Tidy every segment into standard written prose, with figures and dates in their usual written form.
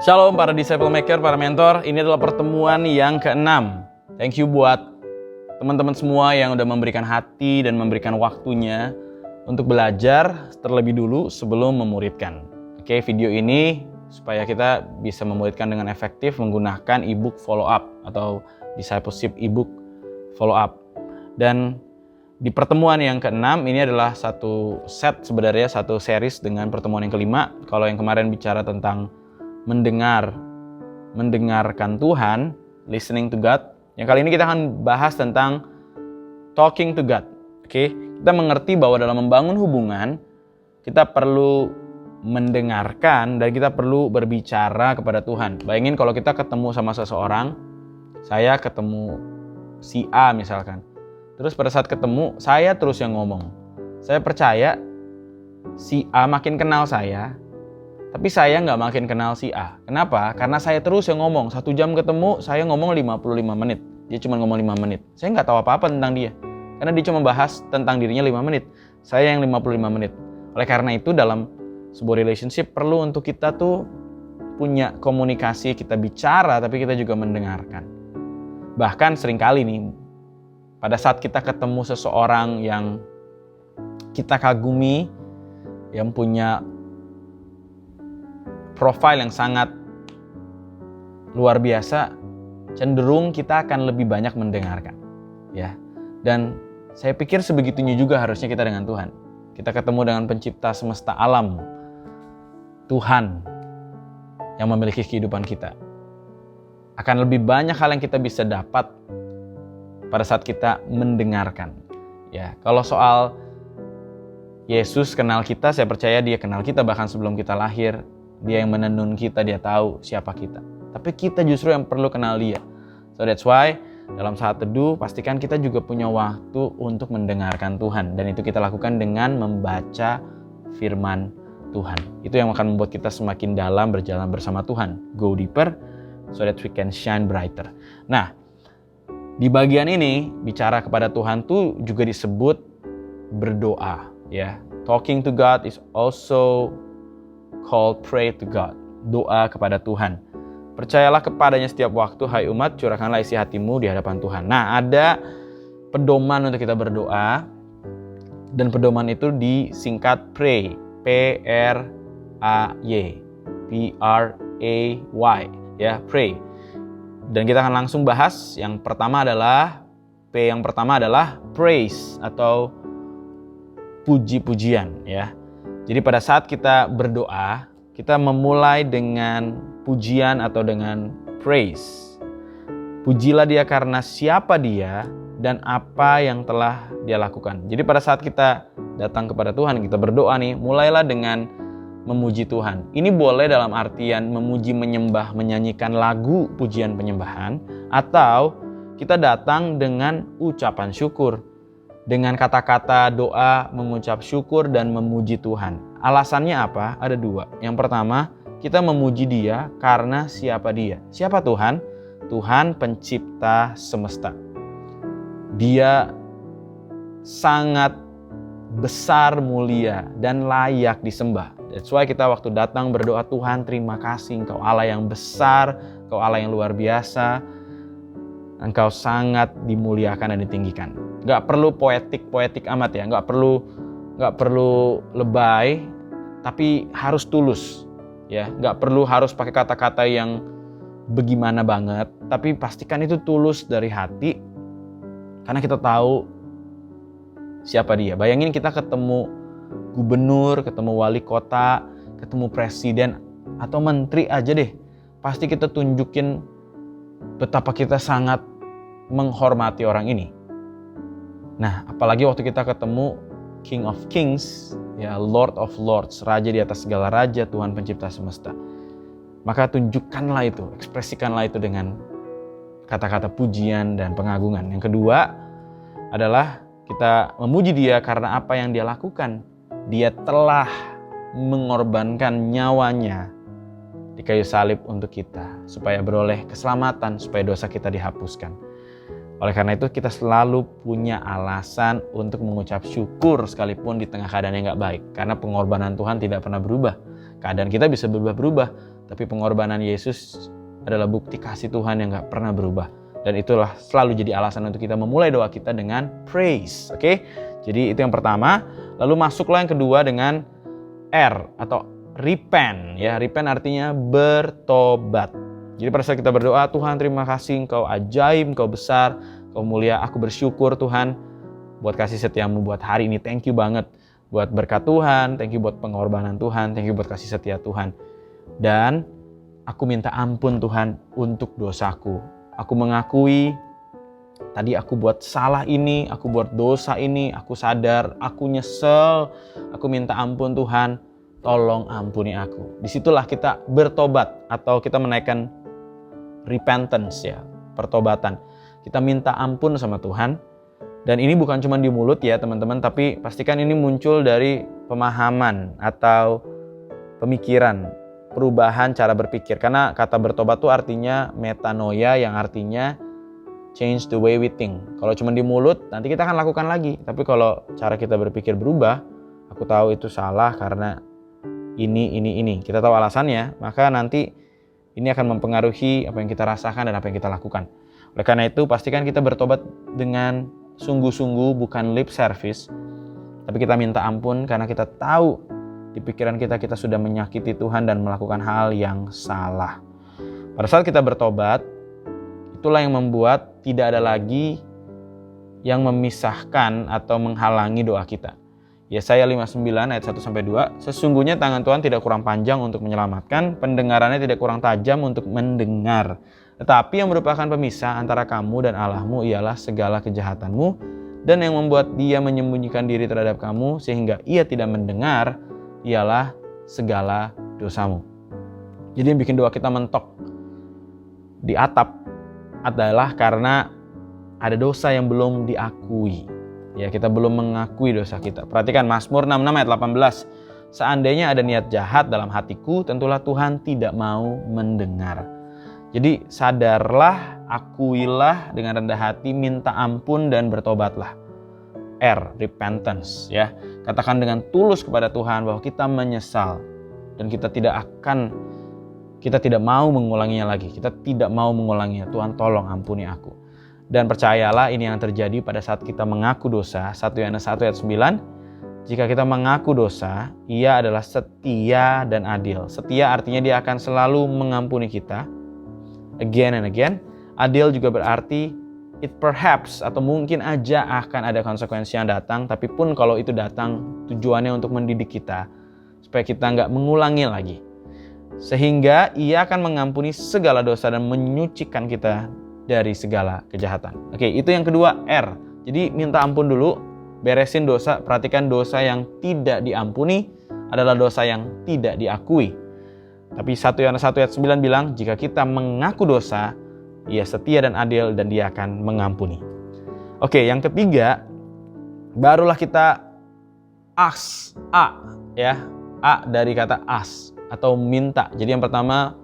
Shalom para disciple maker, para mentor. Ini adalah pertemuan yang ke-6. Thank you buat teman-teman semua yang udah memberikan hati dan memberikan waktunya untuk belajar terlebih dulu sebelum memuridkan. Oke, video ini supaya kita bisa memuridkan dengan efektif menggunakan ebook follow up atau discipleship ebook follow up. Dan di pertemuan yang ke-6 ini adalah satu set, sebenarnya satu series dengan pertemuan yang kelima. Kalau yang kemarin bicara tentang mendengarkan Tuhan, listening to God. Yang kali ini kita akan bahas tentang talking to God. Oke, kita mengerti bahwa dalam membangun hubungan kita perlu mendengarkan dan kita perlu berbicara kepada Tuhan. Bayangin kalau kita ketemu sama seseorang, saya ketemu si A misalkan. Terus pada saat ketemu, saya terus yang ngomong. Saya percaya si A makin kenal saya, tapi saya nggak makin kenal si A. Kenapa? Karena saya terus yang ngomong. 1 jam ketemu, saya ngomong 55 menit. Dia cuma ngomong 5 menit. Saya nggak tahu apa-apa tentang dia. Karena dia cuma bahas tentang dirinya 5 menit. Saya yang 55 menit. Oleh karena itu dalam sebuah relationship perlu untuk kita tuh punya komunikasi. Kita bicara, tapi kita juga mendengarkan. Bahkan seringkali nih, pada saat kita ketemu seseorang yang kita kagumi, yang punya profil yang sangat luar biasa, cenderung kita akan lebih banyak mendengarkan, ya. Dan saya pikir sebegitunya juga harusnya kita dengan Tuhan. Kita ketemu dengan pencipta semesta alam, Tuhan yang memiliki kehidupan kita. Akan lebih banyak hal yang kita bisa dapat pada saat kita mendengarkan. Ya, kalau soal Yesus kenal kita, saya percaya dia kenal kita bahkan sebelum kita lahir. Dia yang menenun kita, dia tahu siapa kita. Tapi kita justru yang perlu kenal dia. So that's why dalam saat teduh pastikan kita juga punya waktu untuk mendengarkan Tuhan. Dan itu kita lakukan dengan membaca firman Tuhan. Itu yang akan membuat kita semakin dalam berjalan bersama Tuhan. Go deeper so that we can shine brighter. Nah, di bagian ini bicara kepada Tuhan tuh juga disebut berdoa, ya. Talking to God is also called pray to God. Doa kepada Tuhan. Percayalah kepadanya setiap waktu, hai umat, curahkanlah isi hatimu di hadapan Tuhan. Nah, ada pedoman untuk kita berdoa. Dan pedoman itu disingkat pray. P-R-A-Y. P-R-A-Y. Ya, pray. Dan kita akan langsung bahas. Yang pertama adalah praise atau puji-pujian, ya. Jadi pada saat kita berdoa, kita memulai dengan pujian atau dengan praise. Pujilah dia karena siapa dia dan apa yang telah dia lakukan. Jadi pada saat kita datang kepada Tuhan, kita berdoa nih, mulailah dengan memuji Tuhan. Ini boleh dalam artian memuji, menyembah, menyanyikan lagu pujian penyembahan, atau kita datang dengan ucapan syukur. Dengan kata-kata doa, mengucap syukur dan memuji Tuhan. Alasannya apa? Ada 2. Yang pertama, kita memuji dia karena siapa dia. Siapa Tuhan? Tuhan pencipta semesta. Dia sangat besar, mulia, dan layak disembah. That's why kita waktu datang berdoa, Tuhan terima kasih, Engkau Allah yang besar, Engkau Allah yang luar biasa. Engkau sangat dimuliakan dan ditinggikan. Gak perlu poetik amat ya, gak perlu lebay, tapi harus tulus, ya. Gak perlu harus pakai kata-kata yang bagaimana banget, tapi pastikan itu tulus dari hati, karena kita tahu siapa dia. Bayangin kita ketemu gubernur, ketemu wali kota, ketemu presiden atau menteri aja deh, pasti kita tunjukin betapa kita sangat menghormati orang ini. Nah, apalagi waktu kita ketemu King of Kings, ya, Lord of Lords, Raja di atas segala raja, Tuhan pencipta semesta. Maka tunjukkanlah itu, ekspresikanlah itu dengan kata-kata pujian dan pengagungan. Yang kedua adalah kita memuji dia karena apa yang dia lakukan. Dia telah mengorbankan nyawanya di kayu salib untuk kita, supaya beroleh keselamatan, supaya dosa kita dihapuskan. Oleh karena itu kita selalu punya alasan untuk mengucap syukur sekalipun di tengah keadaan yang gak baik. Karena pengorbanan Tuhan tidak pernah berubah. Keadaan kita bisa berubah-berubah, Tapi pengorbanan Yesus adalah bukti kasih Tuhan yang gak pernah berubah. Dan itulah selalu jadi alasan untuk kita memulai doa kita dengan praise. Oke? Jadi itu yang pertama. Lalu masuklah yang kedua dengan R atau repent. Ya, repent artinya bertobat. Jadi pada saat kita berdoa, Tuhan terima kasih Engkau ajaib, Engkau besar, Engkau mulia. Aku bersyukur Tuhan buat kasih setiamu buat hari ini. Thank you banget buat berkat Tuhan. Thank you buat pengorbanan Tuhan. Thank you buat kasih setia Tuhan. Dan aku minta ampun Tuhan untuk dosaku. Aku mengakui tadi aku buat salah ini, aku buat dosa ini, aku sadar, aku nyesel, aku minta ampun Tuhan, tolong ampuni aku. Disitulah kita bertobat atau kita menaikkan repentance ya, pertobatan. Kita minta ampun sama Tuhan. Dan ini bukan cuma di mulut ya teman-teman, tapi pastikan ini muncul dari pemahaman atau pemikiran. Perubahan cara berpikir. Karena kata bertobat itu artinya metanoia yang artinya change the way we think. Kalau cuma di mulut nanti kita akan lakukan lagi. Tapi kalau cara kita berpikir berubah, aku tahu itu salah karena ini. Kita tahu alasannya, maka nanti ini akan mempengaruhi apa yang kita rasakan dan apa yang kita lakukan. Oleh karena itu pastikan kita bertobat dengan sungguh-sungguh, bukan lip service. Tapi kita minta ampun karena kita tahu di pikiran kita sudah menyakiti Tuhan dan melakukan hal yang salah. Pada saat kita bertobat, itulah yang membuat tidak ada lagi yang memisahkan atau menghalangi doa kita. Yesaya 59 ayat 1-2, sesungguhnya tangan Tuhan tidak kurang panjang untuk menyelamatkan, pendengarannya tidak kurang tajam untuk mendengar. Tetapi yang merupakan pemisah antara kamu dan Allahmu ialah segala kejahatanmu, dan yang membuat dia menyembunyikan diri terhadap kamu sehingga ia tidak mendengar ialah segala dosamu. Jadi yang bikin doa kita mentok di atap adalah karena ada dosa yang belum diakui. Ya, kita belum mengakui dosa kita. Perhatikan Mazmur 66 ayat 18. Seandainya ada niat jahat dalam hatiku, tentulah Tuhan tidak mau mendengar. Jadi sadarlah, akuilah dengan rendah hati, minta ampun dan bertobatlah. R, repentance ya. Katakan dengan tulus kepada Tuhan bahwa kita menyesal dan kita tidak mau mengulanginya lagi. Kita tidak mau mengulanginya. Tuhan tolong ampuni aku. Dan percayalah ini yang terjadi pada saat kita mengaku dosa. 1 Yohanes 1 ayat 9. Jika kita mengaku dosa, Ia adalah setia dan adil. Setia artinya Dia akan selalu mengampuni kita. Again and again. Adil juga berarti it perhaps atau mungkin aja akan ada konsekuensi yang datang, tapi pun kalau itu datang tujuannya untuk mendidik kita supaya kita nggak mengulangi lagi. Sehingga Ia akan mengampuni segala dosa dan menyucikan kita dari segala kejahatan. Oke, itu yang kedua R. Jadi minta ampun dulu, beresin dosa, perhatikan dosa yang tidak diampuni adalah dosa yang tidak diakui. Tapi 1 Yohanes 1 ayat 9 bilang, jika kita mengaku dosa, Ia setia dan adil dan Dia akan mengampuni. Oke, yang ketiga, barulah kita ask, A ya. A dari kata ask atau minta. Jadi yang pertama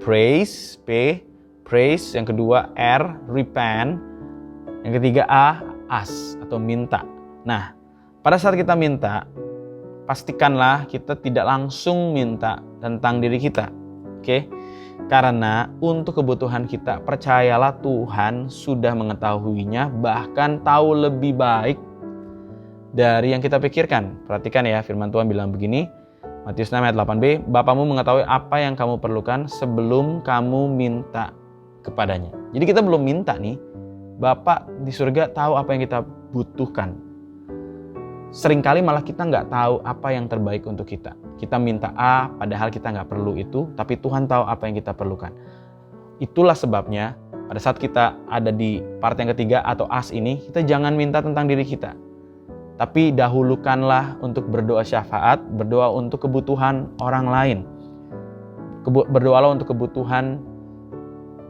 praise, P, praise, yang kedua R, repent, yang ketiga A, ask atau minta. Nah, pada saat kita minta, pastikanlah kita tidak langsung minta tentang diri kita. Oke? Karena untuk kebutuhan kita, percayalah Tuhan sudah mengetahuinya, bahkan tahu lebih baik dari yang kita pikirkan. Perhatikan ya, firman Tuhan bilang begini, Matius 6 ayat 8b, Bapamu mengetahui apa yang kamu perlukan sebelum kamu minta kepadanya. Jadi kita belum minta nih, Bapak di surga tahu apa yang kita butuhkan. Seringkali malah kita nggak tahu apa yang terbaik untuk kita. Kita minta A, padahal kita nggak perlu itu, tapi Tuhan tahu apa yang kita perlukan. Itulah sebabnya pada saat kita ada di part yang ketiga atau as ini, kita jangan minta tentang diri kita. Tapi dahulukanlah untuk berdoa syafaat, berdoa untuk kebutuhan orang lain. Berdoalah untuk kebutuhan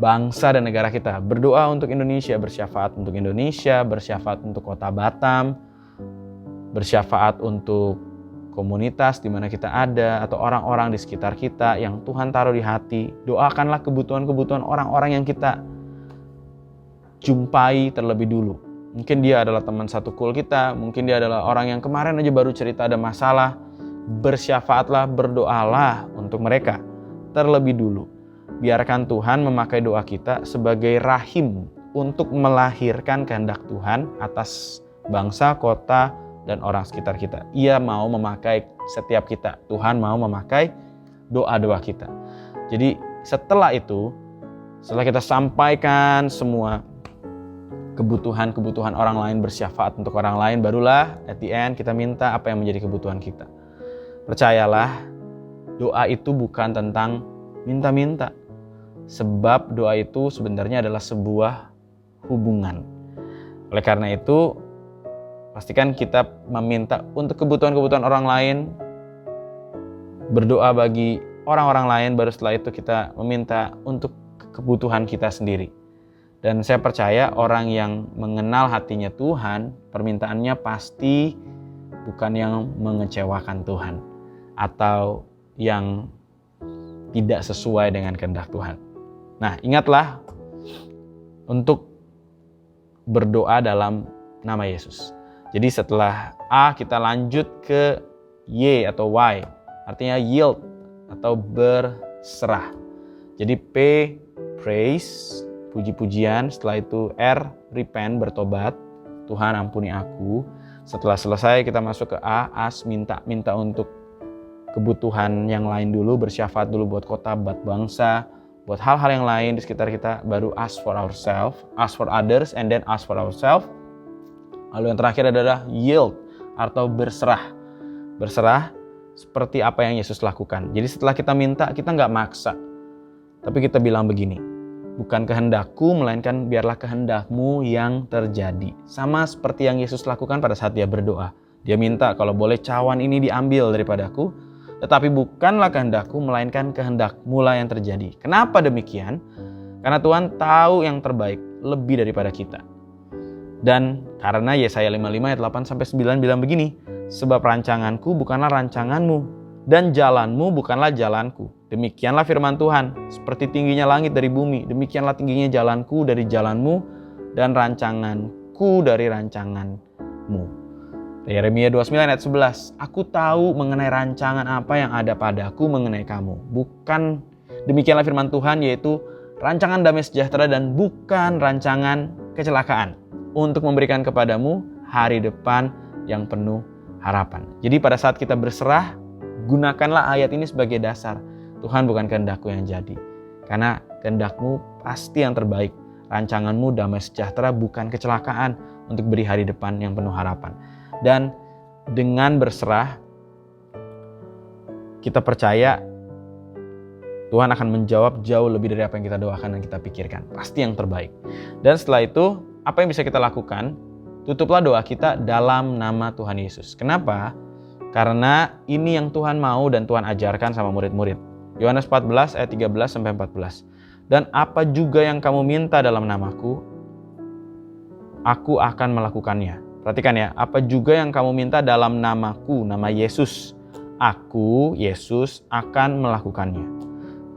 bangsa dan negara kita. Berdoa untuk Indonesia, bersyafaat untuk Indonesia, bersyafaat untuk kota Batam, bersyafaat untuk komunitas di mana kita ada atau orang-orang di sekitar kita yang Tuhan taruh di hati. Doakanlah kebutuhan-kebutuhan orang-orang yang kita jumpai terlebih dulu. Mungkin dia adalah teman satu kul kita, mungkin dia adalah orang yang kemarin aja baru cerita ada masalah. Bersyafaatlah, berdoalah untuk mereka. terlebih dulu. Biarkan Tuhan memakai doa kita sebagai rahim untuk melahirkan kehendak Tuhan atas bangsa, kota, dan orang sekitar kita. Ia mau memakai setiap kita. Tuhan mau memakai doa-doa kita. Jadi setelah itu, setelah kita sampaikan semua kebutuhan orang lain, bersyafaat untuk orang lain, barulah at the end kita minta apa yang menjadi kebutuhan kita. Percayalah, doa itu bukan tentang minta-minta. Sebab doa itu sebenarnya adalah sebuah hubungan. Oleh karena itu, pastikan kita meminta untuk kebutuhan-kebutuhan orang lain, berdoa bagi orang-orang lain, baru setelah itu kita meminta untuk kebutuhan kita sendiri. Dan saya percaya orang yang mengenal hatinya Tuhan, permintaannya pasti bukan yang mengecewakan Tuhan atau yang tidak sesuai dengan kehendak Tuhan. Nah, ingatlah untuk berdoa dalam nama Yesus. Jadi setelah A, kita lanjut ke Y atau Y, artinya yield atau berserah. Jadi P, praise, puji-pujian. Setelah itu R, repent, bertobat. Tuhan ampuni aku. Setelah selesai kita masuk ke A, as, minta untuk kebutuhan yang lain dulu, bersyafaat dulu buat kota, buat bangsa, buat hal-hal yang lain di sekitar kita. Baru ask for ourselves, ask for others, and then ask for ourselves. Lalu yang terakhir adalah yield atau berserah. Berserah seperti apa yang Yesus lakukan. Jadi setelah kita minta, kita nggak maksa. Tapi kita bilang begini, bukan kehendakku, melainkan biarlah kehendakmu yang terjadi. Sama seperti yang Yesus lakukan pada saat dia berdoa. Dia minta kalau boleh cawan ini diambil daripadaku, tetapi bukanlah kehendakku, melainkan kehendakmu lah yang terjadi. Kenapa demikian? Karena Tuhan tahu yang terbaik lebih daripada kita. Dan karena Yesaya 55 ayat 8-9 bilang begini, sebab rancanganku bukanlah rancanganmu, dan jalanmu bukanlah jalanku. Demikianlah firman Tuhan, seperti tingginya langit dari bumi, demikianlah tingginya jalanku dari jalanmu, dan rancanganku dari rancanganmu. Yeremia 29 ayat 11, aku tahu mengenai rancangan apa yang ada padaku mengenai kamu. Bukan, demikianlah firman Tuhan, yaitu rancangan damai sejahtera dan bukan rancangan kecelakaan, untuk memberikan kepadamu hari depan yang penuh harapan. Jadi pada saat kita berserah, gunakanlah ayat ini sebagai dasar. Tuhan, bukan kehendakku yang jadi, karena kehendakmu pasti yang terbaik. Rancanganmu damai sejahtera, bukan kecelakaan, untuk beri hari depan yang penuh harapan. Dan dengan berserah, kita percaya Tuhan akan menjawab jauh lebih dari apa yang kita doakan dan kita pikirkan. Pasti yang terbaik. Dan setelah itu, apa yang bisa kita lakukan? Tutuplah doa kita dalam nama Tuhan Yesus. Kenapa? Karena ini yang Tuhan mau dan Tuhan ajarkan sama murid-murid. Yohanes 14 ayat 13-14. Dan apa juga yang kamu minta dalam namaku, aku akan melakukannya. Perhatikan ya, apa juga yang kamu minta dalam namaku, nama Yesus, aku, Yesus, akan melakukannya.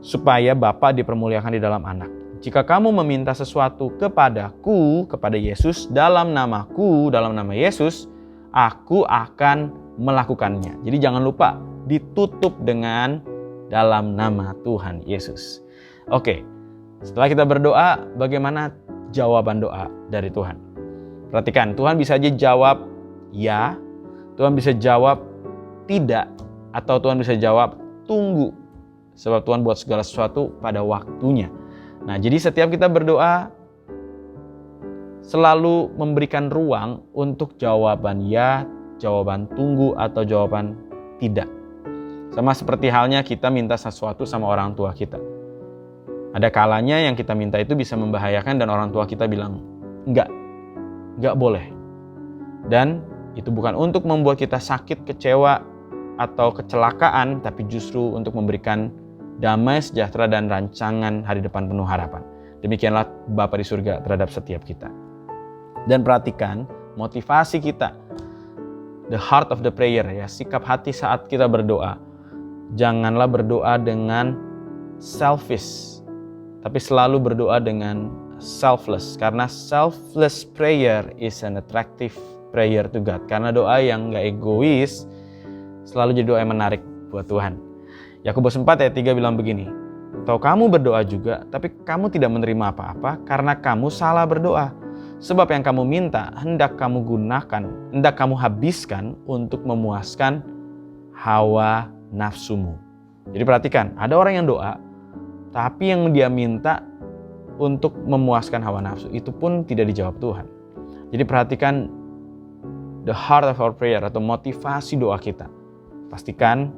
Supaya Bapa dipermuliakan di dalam anak. Jika kamu meminta sesuatu kepadaku, kepada Yesus, dalam namaku, dalam nama Yesus, aku akan melakukannya. Jadi jangan lupa, ditutup dengan dalam nama Tuhan Yesus. Oke, setelah kita berdoa, bagaimana jawaban doa dari Tuhan? Perhatikan, Tuhan bisa aja jawab ya, Tuhan bisa jawab tidak, atau Tuhan bisa jawab tunggu. Sebab Tuhan buat segala sesuatu pada waktunya. Nah, jadi setiap kita berdoa, selalu memberikan ruang untuk jawaban ya, jawaban tunggu, atau jawaban tidak. Sama seperti halnya kita minta sesuatu sama orang tua kita. Ada kalanya yang kita minta itu bisa membahayakan dan orang tua kita bilang, enggak boleh. Dan itu bukan untuk membuat kita sakit, kecewa, atau kecelakaan, tapi justru untuk memberikan damai, sejahtera, dan rancangan hari depan penuh harapan. Demikianlah Bapa di surga terhadap setiap kita. Dan perhatikan motivasi kita, the heart of the prayer, ya, sikap hati saat kita berdoa. Janganlah berdoa dengan selfish, tapi selalu berdoa dengan selfless. Karena selfless prayer is an attractive prayer to God. Karena doa yang gak egois selalu jadi doa yang menarik buat Tuhan. Yakobus 4 ayat 3 bilang begini, Atau kamu berdoa juga, tapi kamu tidak menerima apa-apa karena kamu salah berdoa. Sebab yang kamu minta hendak kamu gunakan, hendak kamu habiskan untuk memuaskan hawa nafsumu. Jadi perhatikan, ada orang yang doa, tapi yang dia minta untuk memuaskan hawa nafsu, itu pun tidak dijawab Tuhan. Jadi perhatikan the heart of our prayer atau motivasi doa kita. Pastikan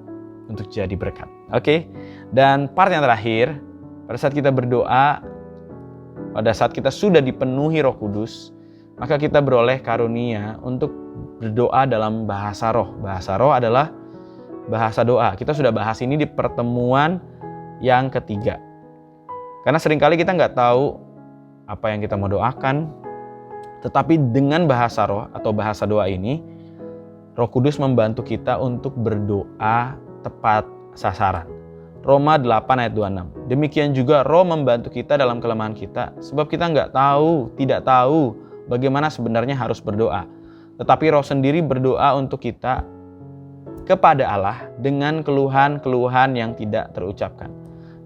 untuk jadi berkat. Oke? Dan part yang terakhir, pada saat kita berdoa, pada saat kita sudah dipenuhi Roh Kudus, maka kita beroleh karunia untuk berdoa dalam bahasa roh. Bahasa roh adalah bahasa doa. Kita sudah bahas ini di pertemuan yang ketiga. Karena seringkali kita nggak tahu apa yang kita mau doakan, tetapi dengan bahasa roh atau bahasa doa ini, Roh Kudus membantu kita untuk berdoa tepat sasaran. Roma 8 ayat 26. Demikian juga Roh membantu kita dalam kelemahan kita, sebab kita tidak tahu bagaimana sebenarnya harus berdoa. Tetapi Roh sendiri berdoa untuk kita kepada Allah dengan keluhan-keluhan yang tidak terucapkan.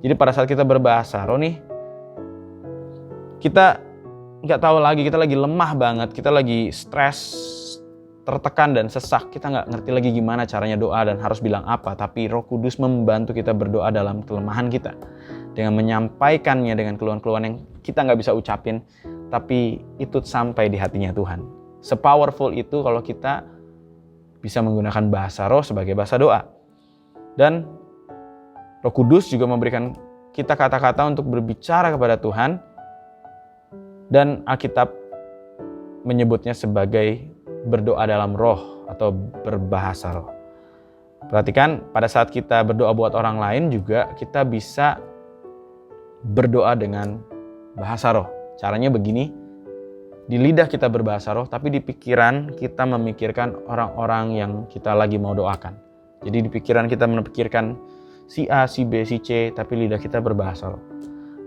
Jadi pada saat kita berbahasa roh nih, kita nggak tahu lagi, kita lagi lemah banget, kita lagi stres, tertekan dan sesak, kita nggak ngerti lagi gimana caranya doa dan harus bilang apa, tapi Roh Kudus membantu kita berdoa dalam kelemahan kita dengan menyampaikannya dengan keluhan-keluhan yang kita nggak bisa ucapin, tapi itu sampai di hatinya Tuhan. Sepowerful itu kalau kita bisa menggunakan bahasa roh sebagai bahasa doa. Dan Roh Kudus juga memberikan kita kata-kata untuk berbicara kepada Tuhan, dan Alkitab menyebutnya sebagai berdoa dalam roh atau berbahasa roh. Perhatikan, pada saat kita berdoa buat orang lain juga kita bisa berdoa dengan bahasa roh. Caranya begini, di lidah kita berbahasa roh, tapi di pikiran kita memikirkan orang-orang yang kita lagi mau doakan. Jadi di pikiran kita memikirkan si A, si B, si C, tapi lidah kita berbahasa roh.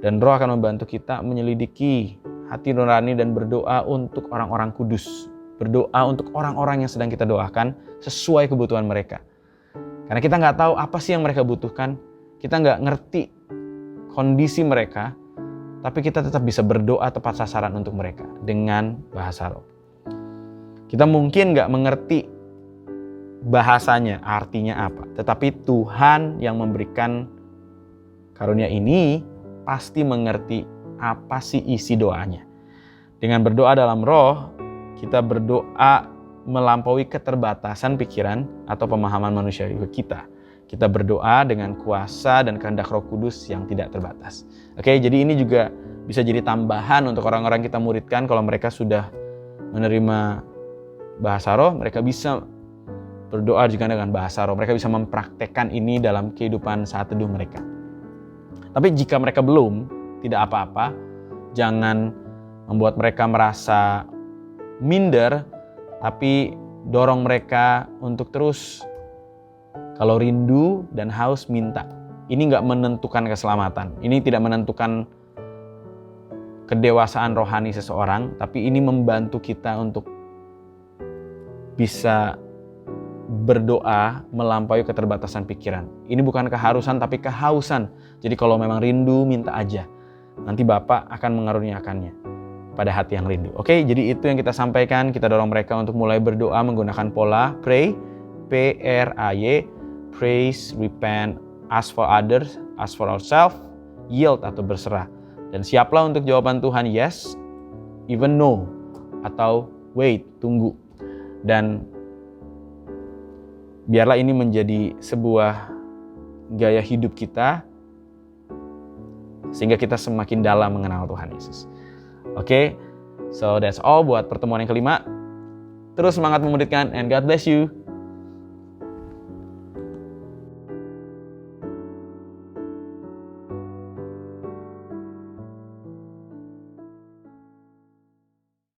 Dan roh akan membantu kita menyelidiki hati nurani dan berdoa untuk orang-orang kudus. Berdoa untuk orang-orang yang sedang kita doakan sesuai kebutuhan mereka. Karena kita nggak tahu apa sih yang mereka butuhkan, kita nggak ngerti kondisi mereka, tapi kita tetap bisa berdoa tepat sasaran untuk mereka dengan bahasa roh. Kita mungkin nggak mengerti bahasanya, artinya apa, tetapi Tuhan yang memberikan karunia ini pasti mengerti apa sih isi doanya. Dengan berdoa dalam roh, kita berdoa melampaui keterbatasan pikiran atau pemahaman manusia kita. Kita berdoa dengan kuasa dan kehendak Roh Kudus yang tidak terbatas. Oke, jadi ini juga bisa jadi tambahan untuk orang-orang kita muridkan. Kalau mereka sudah menerima bahasa roh, mereka bisa berdoa juga dengan bahasa roh. Mereka bisa mempraktekkan ini dalam kehidupan saat teduh mereka. Tapi jika mereka belum, tidak apa-apa. Jangan membuat mereka merasa minder, tapi dorong mereka untuk terus, kalau rindu dan haus, minta. Ini gak menentukan keselamatan, ini tidak menentukan kedewasaan rohani seseorang, tapi ini membantu kita untuk bisa berdoa melampaui keterbatasan pikiran. Ini bukan keharusan, tapi kehausan. Jadi kalau memang rindu, minta aja. Nanti Bapak akan mengaruniakannya pada hati yang rindu. Oke, jadi itu yang kita sampaikan. Kita dorong mereka untuk mulai berdoa menggunakan pola pray, P-R-A-Y, praise, repent, ask for others, ask for ourselves, yield atau berserah. Dan siaplah untuk jawaban Tuhan, yes, even no, atau wait, tunggu. Dan biarlah ini menjadi sebuah gaya hidup kita, sehingga kita semakin dalam mengenal Tuhan Yesus. Oke, so that's all buat pertemuan yang kelima. Terus semangat memuridkan and God bless you.